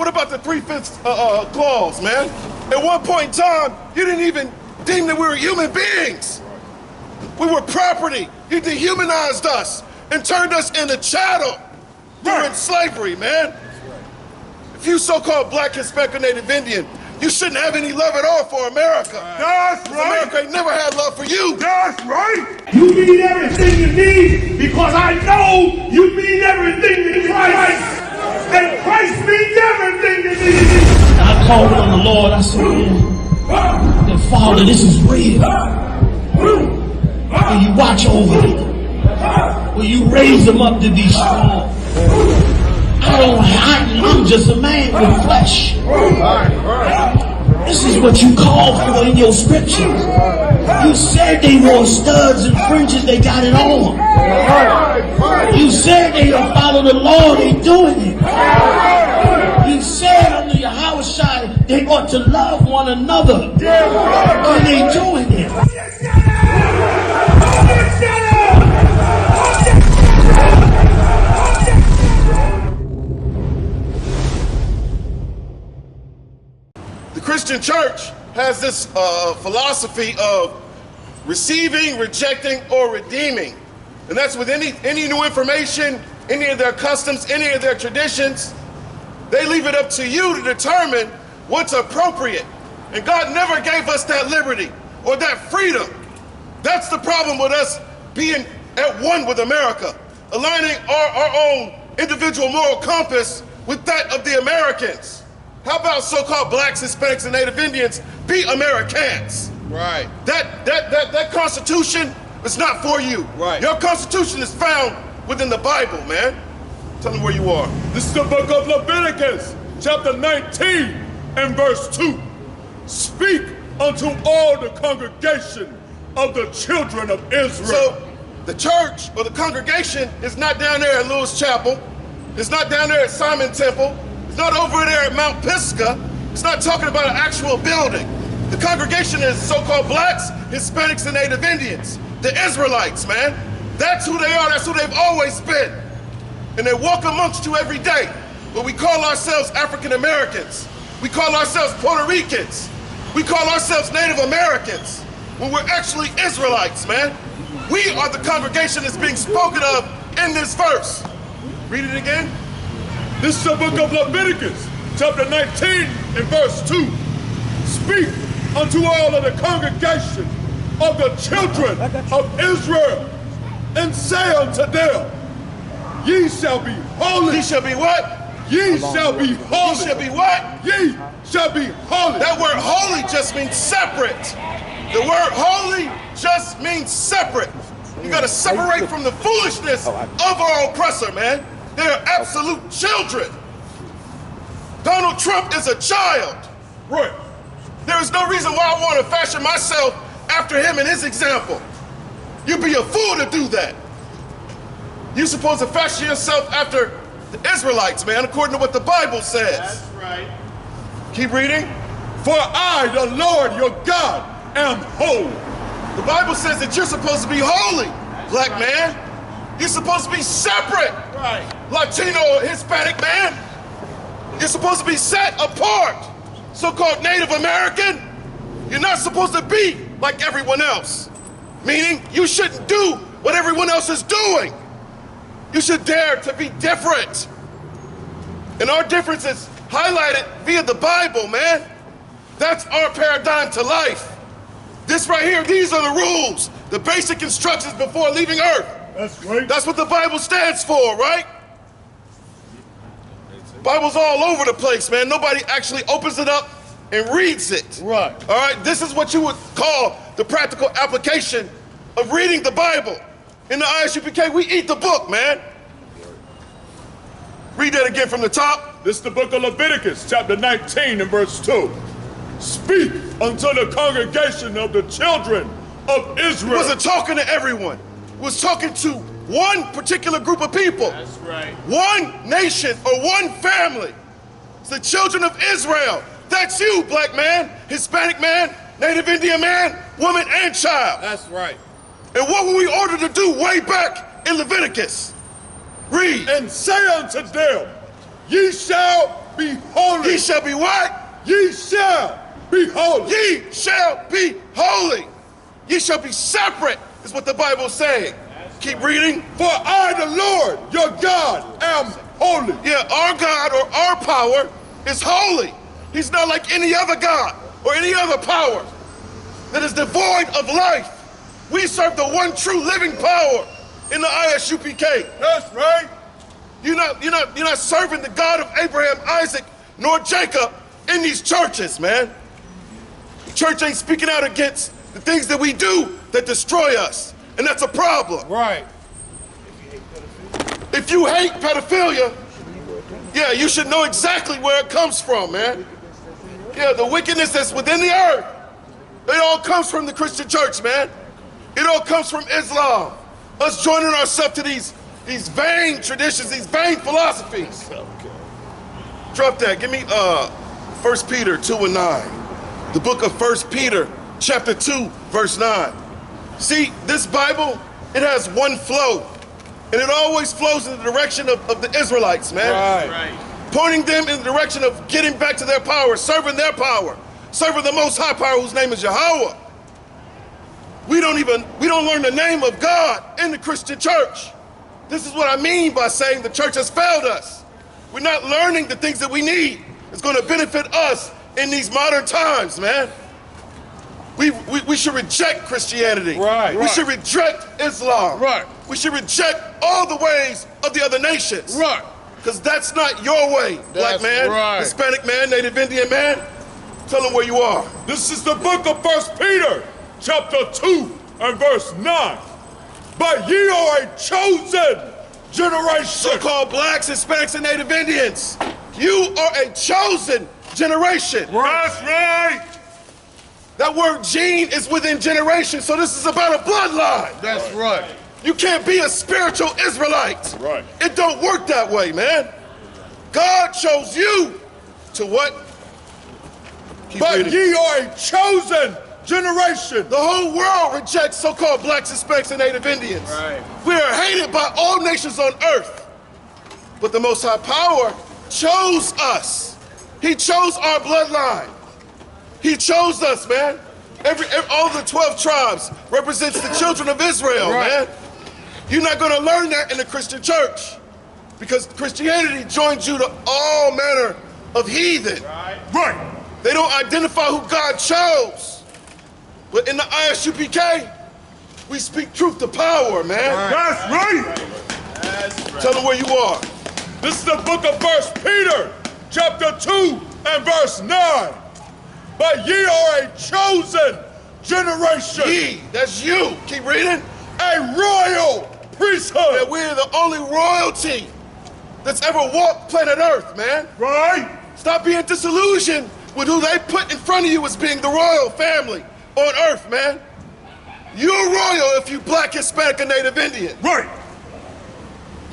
What about the 3/5 clause, man? At one point in time, you didn't even deem that we were human beings. We were property. You dehumanized us and turned us into chattel during slavery, man. If you so-called black, Hispanic, or Native Indian, you shouldn't have any love at all for America. That's right. America ain't never had love for you. That's right. You mean everything to me because I know you mean everything to Christ. And Christ means everything to me. I called on the Lord. I said, man, Father, this is real. Will you watch over them? Will you raise them up to be strong? I'm just a man with flesh. This is what you called for in your scriptures. You said they wore studs and fringes, they got it on. You said they don't follow the law, they doing it. You said under YAHANNA they ought to love one another, and they doing it. The Christian church has this philosophy of receiving, rejecting, or redeeming. And that's with any new information, any of their customs, any of their traditions. They leave it up to you to determine what's appropriate. And God never gave us that liberty or that freedom. That's the problem with us being at one with America, aligning our own individual moral compass with that of the Americans. How about so-called blacks, Hispanics, and Native Indians be Ameri-can'ts? Right. That Constitution is not for you. Right. Your Constitution is found within the Bible, man. Tell me where you are. This is the book of Leviticus, chapter 19 and verse 2. Speak unto all the congregation of the children of Israel. So the church or the congregation is not down there at Lewis Chapel. It's not down there at Simon Temple. It's not over there at Mount Pisgah. It's not talking about an actual building. The congregation is so-called blacks, Hispanics, and Native Indians. The Israelites, man. That's who they are. That's who they've always been. And they walk amongst you every day. But we call ourselves African Americans. We call ourselves Puerto Ricans. We call ourselves Native Americans when we're actually Israelites, man. We are the congregation that's being spoken of in this verse. Read it again. This is the book of Leviticus, chapter 19 and verse 2. Speak unto all of the congregation of the children of Israel, and say unto them, ye shall be holy. Ye shall be what? Ye shall be holy. Ye shall be what? Ye shall be holy. That word holy just means separate. The word holy just means separate. You gotta separate from the foolishness of our oppressor, man. They are absolute children. Donald Trump is a child. Right. There is no reason why I want to fashion myself after him and his example. You'd be a fool to do that. You're supposed to fashion yourself after the Israelites, man, according to what the Bible says. That's right. Keep reading. For I, the Lord your God, am holy. The Bible says that you're supposed to be holy, black man. You're supposed to be separate. Right. Latino or Hispanic man. You're supposed to be set apart. So-called Native American. You're not supposed to be like everyone else. Meaning you shouldn't do what everyone else is doing. You should dare to be different. And our difference is highlighted via the Bible, man. That's our paradigm to life. This right here, these are the rules, the basic instructions before leaving Earth. That's right. That's what the Bible stands for, right? Bible's all over the place, man. Nobody actually opens it up and reads it. Right. All right, this is what you would call the practical application of reading the Bible. In the I.S.U.P.K, we eat the book, man. Read that again from the top. This is the book of Leviticus, chapter 19 and verse 2. Speak unto the congregation of the children of Israel. He wasn't talking to everyone. He was talking to one particular group of people. That's right. One nation or one family. It's the children of Israel. That's you, black man, Hispanic man, Native Indian man, woman, and child. That's right. And what were we ordered to do way back in Leviticus? Read. And say unto them, ye shall be holy. holy. Ye shall be what? Ye shall be holy. Ye shall be holy. Ye shall be separate, is what the Bible is saying. Keep reading. For I, the Lord, your God, am holy. Yeah, our God or our power is holy. He's not like any other God or any other power that is devoid of life. We serve the one true living power in the I.S.U.P.K. That's right. You're not serving the God of Abraham, Isaac, nor Jacob in these churches, man. The church ain't speaking out against the things that we do that destroy us, and that's a problem. Right. If you hate pedophilia, yeah, you should know exactly where it comes from, man. Yeah, the wickedness that's within the earth, it all comes from the Christian church, man. It all comes from Islam. Us joining ourselves to these vain traditions, these vain philosophies. Drop that. Give me 1 Peter 2:9. The book of 1 Peter, chapter 2, verse 9. See, this Bible, it has one flow. And it always flows in the direction of the Israelites, man. Right. Pointing them in the direction of getting back to their power, serving the Most High Power, whose name is Yahweh. We don't learn the name of God in the Christian church. This is what I mean by saying the church has failed us. We're not learning the things that we need. It's going to benefit us in these modern times, man. We should reject Christianity. Right. We should reject Islam. Right. We should reject all the ways of the other nations. Right. Because that's not your way, black man, right. Hispanic man, Native Indian man. Tell them where you are. This is the book of 1 Peter, chapter 2 and verse 9. But ye are a chosen generation. So-called blacks, Hispanics, and Native Indians. You are a chosen generation. That's right. That word gene is within generation, so this is about a bloodline. That's right. You can't be a spiritual Israelite. Right. It don't work that way, man. God chose you to what? Keep But reading. ye are a chosen generation. The whole world rejects so-called blacks, Hispanics, and Native Indians. Right. We are hated by all nations on earth. But the Most High Power chose us. He chose our bloodline. He chose us, man. All the 12 tribes represents the children of Israel, Right. man. You're not going to learn that in the Christian church because Christianity joins you to all manner of heathen. Right. They don't identify who God chose. But in the I.S.U.P.K, we speak truth to power, man. That's right. Tell them where you are. This is the book of 1 Peter, chapter 2 and verse 9. But ye are a chosen generation. Ye, that's you. Keep reading. A royal priesthood. That we're the only royalty that's ever walked planet Earth, man. Right. Stop being disillusioned with who they put in front of you as being the royal family on Earth, man. You're royal if you black, Hispanic, or Native Indian. Right.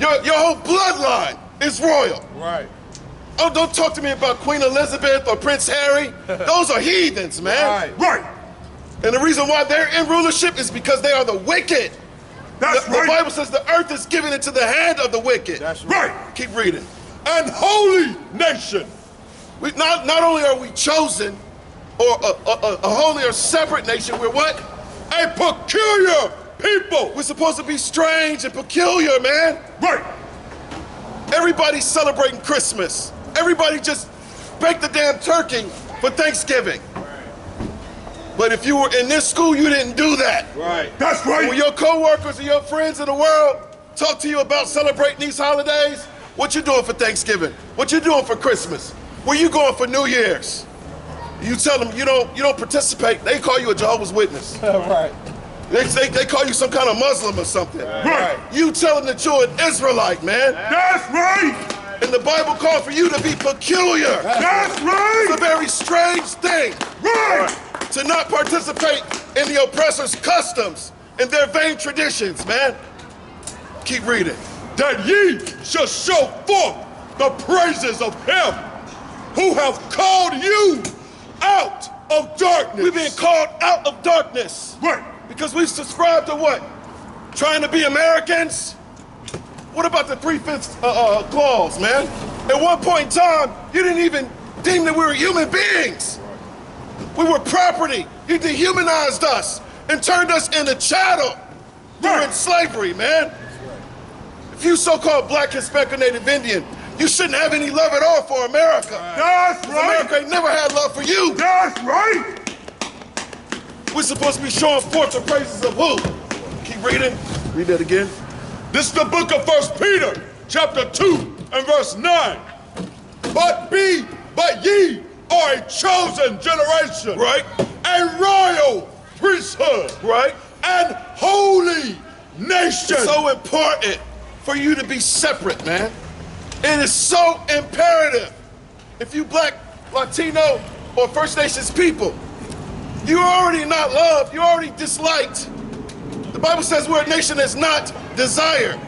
Your whole bloodline is royal. Right. Oh, don't talk to me about Queen Elizabeth or Prince Harry. Those are heathens, man. Right. And the reason why they're in rulership is because they are the wicked. That's The right. Bible says the earth is given into the hand of the wicked. That's right. Keep reading. And holy nation. We, not only are we chosen, or a holy or separate nation, we're what? A peculiar people. We're supposed to be strange and peculiar, man. Right. Everybody's celebrating Christmas. Everybody just baked the damn turkey for Thanksgiving. But if you were in this school, you didn't do that. Right. That's right. When your coworkers or your friends in the world talk to you about celebrating these holidays, what you doing for Thanksgiving? What you doing for Christmas? Where you going for New Year's? You tell them you don't participate. They call you a Jehovah's Witness. Right. They call you some kind of Muslim or something. Right. You tell them that you're an Israelite, man. That's right. And the Bible called for you to be peculiar. That's right. It's a very strange thing. Right. To not participate in the oppressor's customs and their vain traditions, man. Keep reading. That ye shall show forth the praises of him who have called you out of darkness. We've been called out of darkness. Right. Because we subscribe to what? Trying to be Americans? What about the 3/5 clause, man? At one point in time, you didn't even deemed that we were human beings. We were property. He dehumanized us and turned us into chattel during slavery, man. If you so-called black, Hispanic, or Native Indian, you shouldn't have any love at all for America. That's right. America ain't never had love for you. That's right. We're supposed to be showing forth the praises of who? Keep reading. Read that again. This is the book of 1 Peter, chapter 2 and verse 9. But ye are a chosen generation. Right. A royal priesthood. Right. And holy nation. It's so important for you to be separate, man. It is so imperative. If you black, Latino, or First Nations people, you're already not loved, you're already disliked. The Bible says we're a nation that's not desired.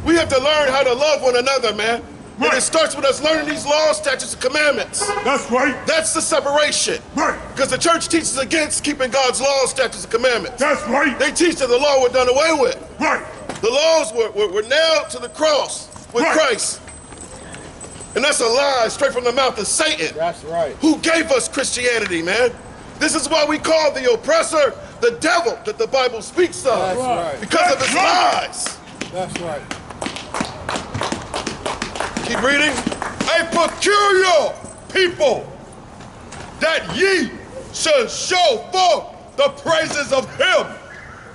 We have to learn how to love one another, man. Right. And it starts with us learning these laws, statutes, and commandments. That's right. That's the separation. Right. Because the church teaches against keeping God's laws, statutes, and commandments. That's right. They teach that the law was done away with. Right. The laws were nailed to the cross with Right. Christ. And that's a lie straight from the mouth of Satan. That's right. Who gave us Christianity, man. This is why we call the oppressor the devil that the Bible speaks of. That's right. Because of his lies. That's right. Keep reading. A peculiar people, that ye should show forth the praises of him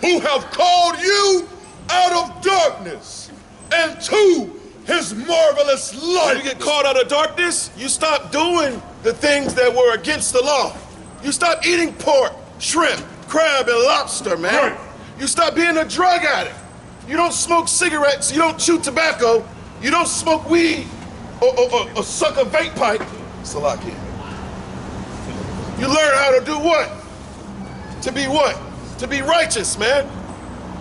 who have called you out of darkness into his marvelous When light. you get called out of darkness, you stop doing the things that were against the law. You stop eating pork, shrimp, crab, and lobster, man. Right. You stop being a drug addict. You don't smoke cigarettes, you don't chew tobacco, you don't smoke weed or suck a vape pipe. Salakia. You learn how to do what? To be what? To be righteous, man.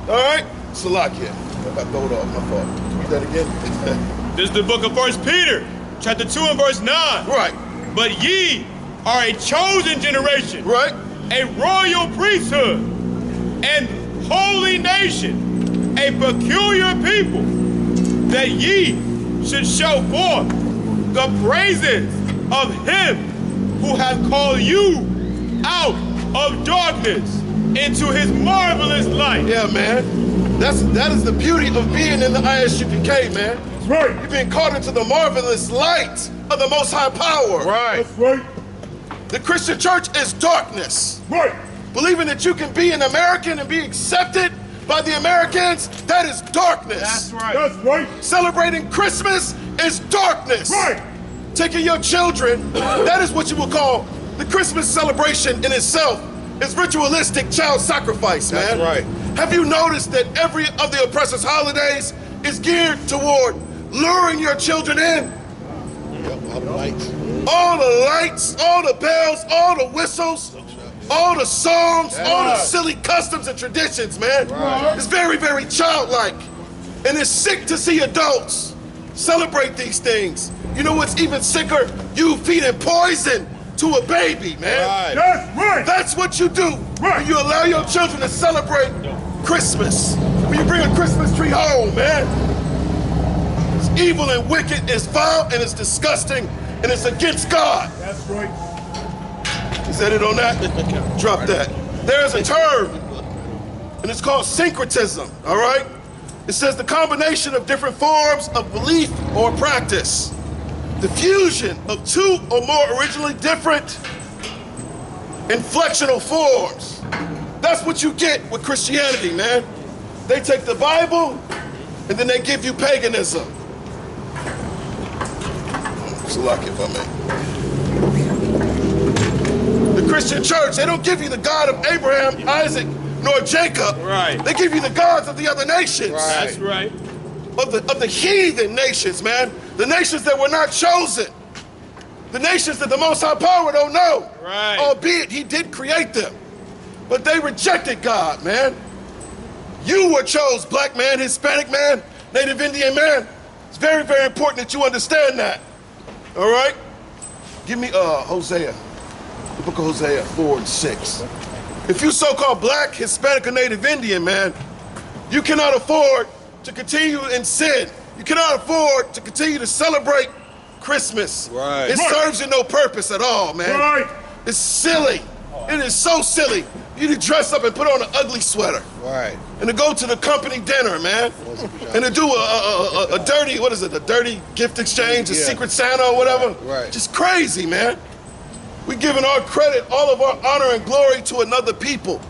All right? Salakia. I got throwed off, my fault. Read that again. This is the book of 1 Peter, chapter 2 and verse 9. Right. But ye are a chosen generation, Right. a royal priesthood, and holy nation, a peculiar people, that ye should show forth the praises of him who hath called you out of darkness into his marvelous light. Yeah, man. That is the beauty of being in the I.S.U.P.K, man. That's right. You've been called into the marvelous light of the Most High Power. Right. That's right. The Christian church is darkness. Right. Believing that you can be an American and be accepted by the Americans, that is darkness. That's right. That's right. Celebrating Christmas is darkness. Right. Taking your children, that is what you would call the Christmas celebration in itself. Is ritualistic child sacrifice, man. That's right. Have you noticed that every of the oppressor's holidays is geared toward luring your children in? All the lights. All the lights, all the bells, all the whistles, all the songs, all the silly customs and traditions, man. Right. It's very, very childlike. And it's sick to see adults celebrate these things. You know what's even sicker? You feeding poison to a baby, man. Right. That's right. That's what you do Right. when you allow your children to celebrate Christmas. When you bring a Christmas tree home, man. It's evil and wicked, it's vile and it's disgusting and it's against God. That's right. He said it on that? Drop that. There's a term and it's called syncretism, all right? It says the combination of different forms of belief or practice. The fusion of two or more originally different inflectional forms. That's what you get with Christianity, man. They take the Bible and then they give you paganism. Salaki if I may. The Christian church, they don't give you the God of Abraham, Isaac, nor Jacob. Right. They give you the gods of the other nations. Right. That's right. Of the heathen nations, man. The nations that were not chosen. The nations that the Most High Power don't know. Right. Albeit he did create them. But they rejected God, man. You were chose, black man, Hispanic man, Native Indian man. It's very, very important that you understand that. All right? Give me Hosea. The book of Hosea 4 and 6. If you so-called black, Hispanic, or Native Indian, man, you cannot afford to continue in sin. You cannot afford to continue to celebrate Christmas. Right. It serves you no purpose at all, man. Right. It's silly. It is so silly. You need to dress up and put on an ugly sweater. Right. And to go to the company dinner, man. And to do a dirty, what is it, a dirty gift exchange, a Secret Santa or whatever. Right. Just crazy, man. We're giving our credit, all of our honor and glory to another people.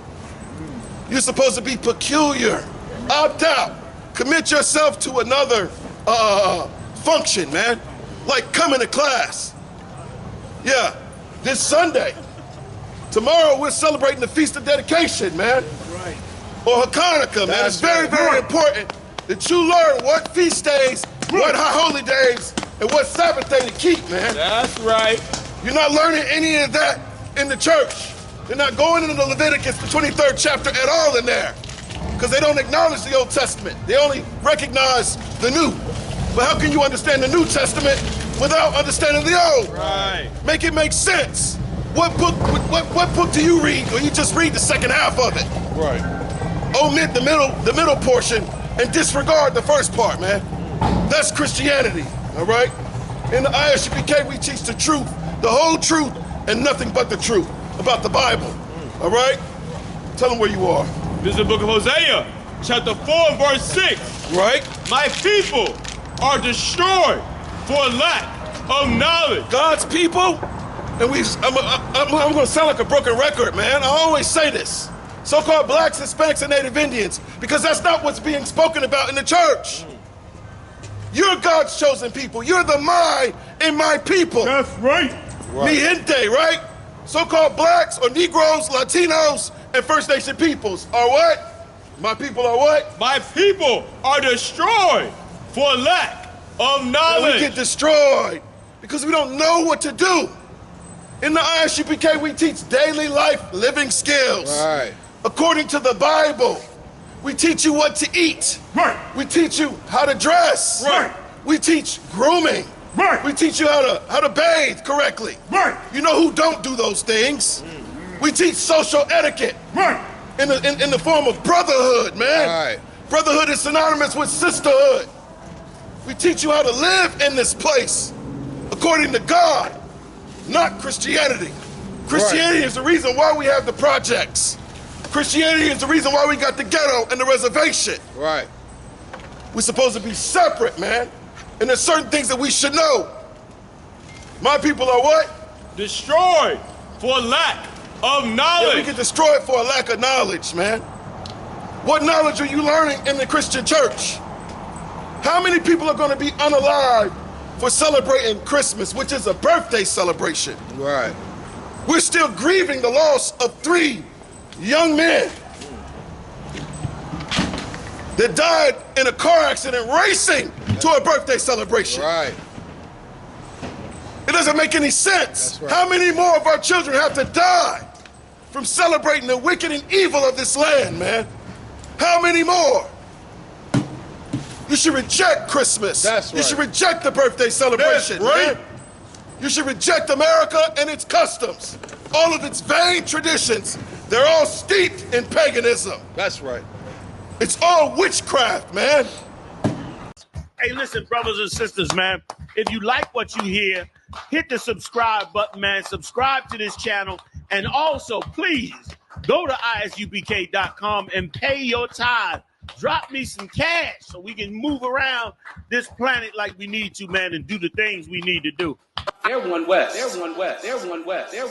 You're supposed to be peculiar. Opt out. Commit yourself to another function, man. Like coming to class. Yeah, this Sunday. Tomorrow we're celebrating the Feast of Dedication, man. Right. Or Hanukkah, man. It's very, very important that you learn what feast days, what high holy days, and what Sabbath day to keep, man. That's right. You're not learning any of that in the church. They're not going into the Leviticus, the 23rd chapter at all in there. Because they don't acknowledge the Old Testament. They only recognize the New. But how can you understand the New Testament without understanding the Old? Right. Make it make sense. What book do you read, or you just read the second half of it? Right. Omit the middle portion and disregard the first part, man. That's Christianity, all right? In the I.S.U.P.K, we teach the truth, the whole truth, and nothing but the truth about the Bible, all right? Tell them where you are. This is the book of Hosea, chapter 4, verse 6. Right? My people are destroyed for lack of knowledge. God's people, and I'm gonna sound like a broken record, man. I always say this. So-called blacks, Hispanics, and Native Indians, because that's not what's being spoken about in the church. You're God's chosen people. You're the my in my people. That's right. Mi gente, right? So-called blacks or Negroes, Latinos, and First Nation peoples are what? My people are what? My people are destroyed for lack of And knowledge. we get destroyed because we don't know what to do. In the I.S.U.P.K, we teach daily life living skills. Right. According to the Bible, we teach you what to eat. Right. We teach you how to dress. Right. We teach grooming. Right. We teach you how to bathe correctly. Right. You know who don't do those things. We teach social etiquette. Right. In the form of brotherhood, man. Right. Brotherhood is synonymous with sisterhood. We teach you how to live in this place according to God, not Christianity. Christianity is the reason why we have the projects. Christianity is the reason why we got the ghetto and the reservation. Right. We're supposed to be separate, man. And there's certain things that we should know. My people are what? Destroyed for lack of knowledge. Yeah, we get destroyed for a lack of knowledge, man. What knowledge are you learning in the Christian church? How many people are going to be unalive for celebrating Christmas, which is a birthday celebration? Right. We're still grieving the loss of 3 young men that died in a car accident racing to a birthday celebration. Right. It doesn't make any sense. That's right. How many more of our children have to die from celebrating the wicked and evil of this land, man? How many more? You should reject Christmas. That's You right. should reject the birthday celebration, That's right. man. You should reject America and its customs. All of its vain traditions, they're all steeped in paganism. That's right. It's all witchcraft, man. Hey, listen, brothers and sisters, man. If you like what you hear, hit the subscribe button, man. Subscribe to this channel. And also, please, go to ISUPK.com and pay your tithe. Drop me some cash so we can move around this planet like we need to, man, and do the things we need to do. They're one West. They're one West. They're one West. They're one